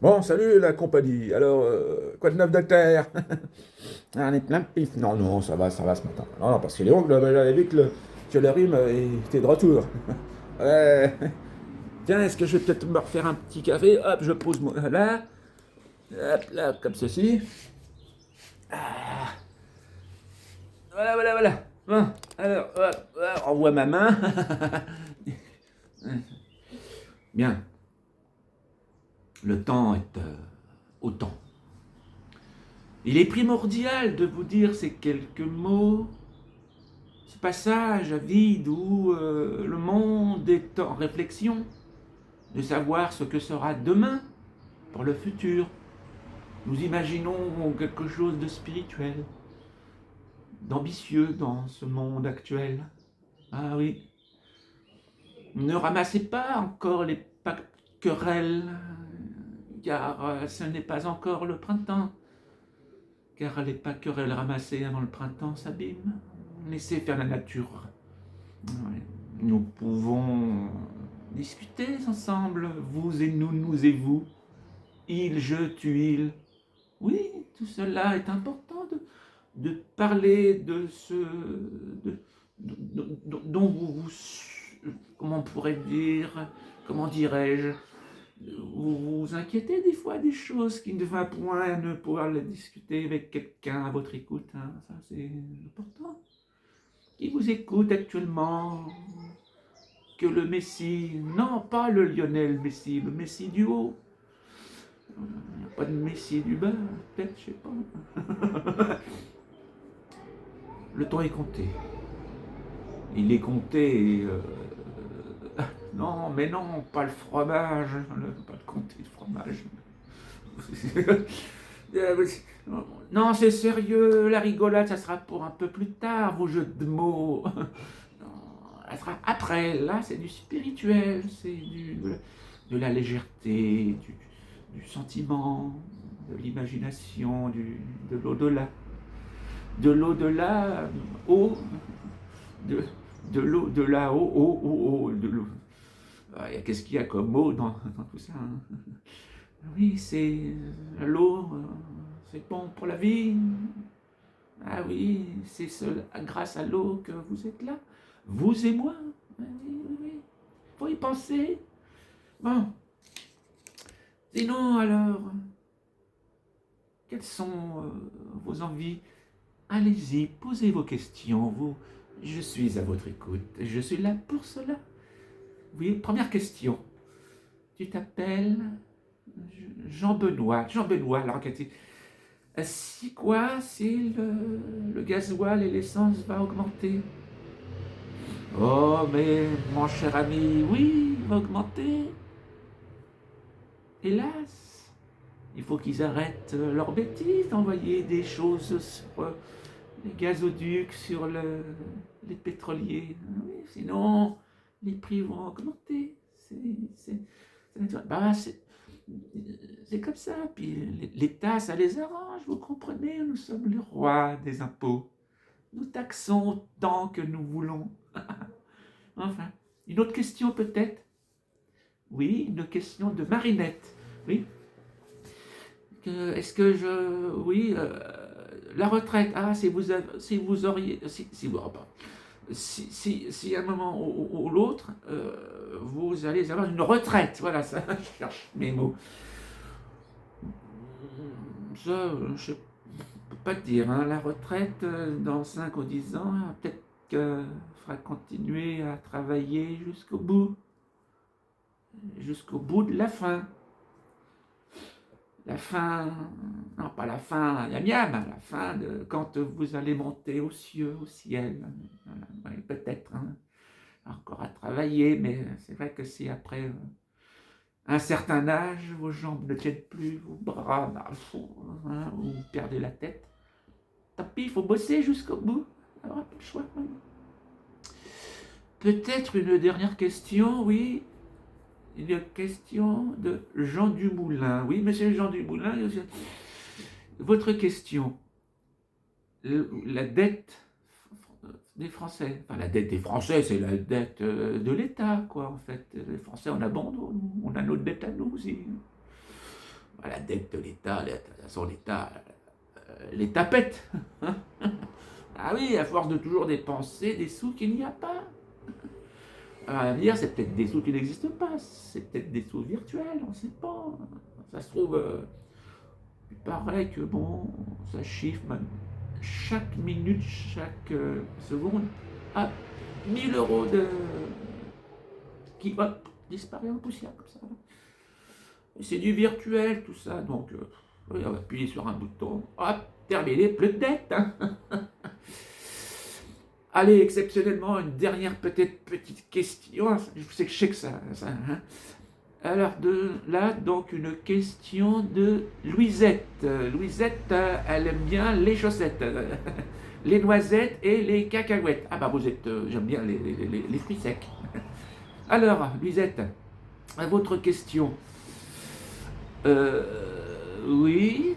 Bon, salut la compagnie. Alors, quoi de neuf de terre? On est plein de pif. Non, non, ça va ce matin. Non, non, parce que donc, j'avais vu que le rhume était de retour. Ouais. Tiens, est-ce que je vais peut-être me refaire un petit café? Hop, je pose là, hop, là, comme ceci. Voilà, voilà, voilà. Bon, alors, hop, hop, on voit ma main. Bien, le temps est au temps. Il est primordial de vous dire ces quelques mots, ce passage vide où le monde est en réflexion, de savoir ce que sera demain pour le futur. Nous imaginons quelque chose de spirituel, d'ambitieux dans ce monde actuel. Ah oui, ne ramassez pas encore les querelles, car ce n'est pas encore le printemps. Car les querelles ramassées avant le printemps s'abîment. Laissez faire la nature. Ouais. Nous pouvons discuter ensemble, vous et nous, nous et vous. Il, je, tu, il. Oui, tout cela est important de parler de ce. Dont vous. Comment on pourrait dire. Comment dirais-je. Vous vous inquiétez des fois des choses qui ne va point ne pouvoir les discuter avec quelqu'un à votre écoute. Hein. Ça, c'est important. Qui vous écoute actuellement, que le Messie, non pas le Lionel Messi, le Messi du haut. Il n'y a pas de Messi du bas, peut-être, je sais pas. Le temps est compté. Il est compté. Non, mais non, pas le fromage. Pas de compter le fromage. Non, c'est sérieux, la rigolade, ça sera pour un peu plus tard, vos jeux de mots. Ça sera après, là, c'est du spirituel, c'est de la légèreté, du sentiment, de l'imagination, de l'au-delà. De l'au-delà au, de, de l'au-delà au, de l'eau. Qu'est-ce qu'il y a comme mot dans tout ça, hein? Oui, c'est l'eau, c'est bon pour la vie. Ah oui, c'est grâce à l'eau que vous êtes là. Vous et moi. Oui, oui, oui. Faut y penser. Bon, sinon alors, quelles sont vos envies? Allez-y, posez vos questions. Je suis à votre écoute. Je suis là pour cela. Oui, première question. Tu t'appelles Jean-Benoît. Jean-Benoît, alors si quoi? Si le gasoil et l'essence va augmenter? Oh, mais mon cher ami, oui, il va augmenter. Hélas, il faut qu'ils arrêtent leurs bêtises d'envoyer des choses sur les gazoducs, sur les pétroliers. Oui, sinon, les prix vont augmenter. C'est naturel. Bah, c'est comme ça. Puis l'État, ça les arrange, vous comprenez? Nous sommes les rois des impôts. Nous taxons tant que nous voulons. Enfin, une autre question peut-être? Oui, une question de Marinette. Oui. Est-ce que je... Oui, la retraite. Ah, si vous auriez... Si vous... oh, pardon. Si à un moment ou l'autre, vous allez avoir une retraite. Voilà, ça, je cherche mes mots. Ça, je ne peux pas te dire. Hein, la retraite, dans 5 ou 10 ans, peut-être qu'il faudra continuer à travailler jusqu'au bout de la fin. La fin, non pas la fin yam yam, la fin de quand vous allez monter aux cieux, au ciel. Voilà, peut-être hein, encore à travailler, mais c'est vrai que si après un certain âge, vos jambes ne tiennent plus, vos bras hein, vous perdez la tête, tant pis, il faut bosser jusqu'au bout. Alors, pas le choix. Peut-être une dernière question, oui. Une question de Jean Dumoulin. Oui, monsieur Jean Dumoulin, votre question. La dette des Français, enfin la dette des Français, c'est la dette de l'État, quoi, en fait. Les Français, on a bon, on a notre dette à nous aussi. La dette de l'État, de toute façon, l'État pète. Ah oui, à force de toujours dépenser des sous qu'il n'y a pas. À dire, c'est peut-être des sous qui n'existent pas, c'est peut-être des sous virtuels, on ne sait pas. Ça se trouve, il paraît que bon, ça chiffre même chaque minute, chaque seconde, à 1000 euros qui hop, disparaît en poussière comme ça. C'est du virtuel tout ça, donc oui, on va appuyer sur un bouton, hop, terminé, plus de dette. Hein. Allez, exceptionnellement, une dernière peut-être petite question. Je sais que ça hein. Alors là, donc une question de Louisette. Louisette, elle aime bien les chaussettes, les noisettes et les cacahuètes. Ah bah vous êtes, j'aime bien les fruits secs. Alors, Louisette, à votre question. Oui.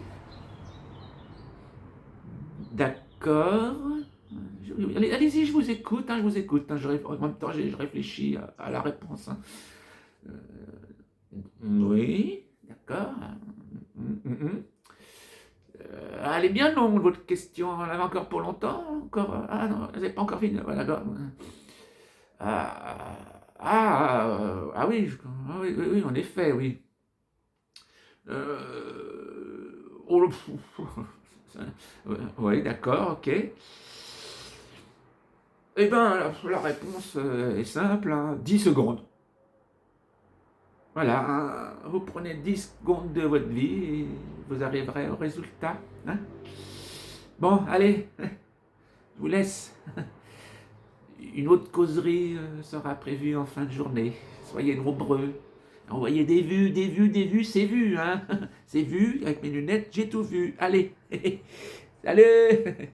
D'accord. Allez-y, je vous écoute, je vous écoute. En même temps, je réfléchis à la réponse. Oui, d'accord. Elle est bien longue, votre question. On l'avait encore pour longtemps. Encore. Ah non, vous n'avez pas encore fini. Voilà, d'accord. Oui, oui, en effet, oui. Oh, oui, d'accord, ok. Eh bien, la réponse est simple, 10 secondes. Voilà, vous prenez 10 secondes de votre vie et vous arriverez au résultat. Hein. Bon, allez, je vous laisse. Une autre causerie sera prévue en fin de journée. Soyez nombreux. Envoyez des vues, c'est vu. Hein. C'est vu, avec mes lunettes, j'ai tout vu. Allez, salut.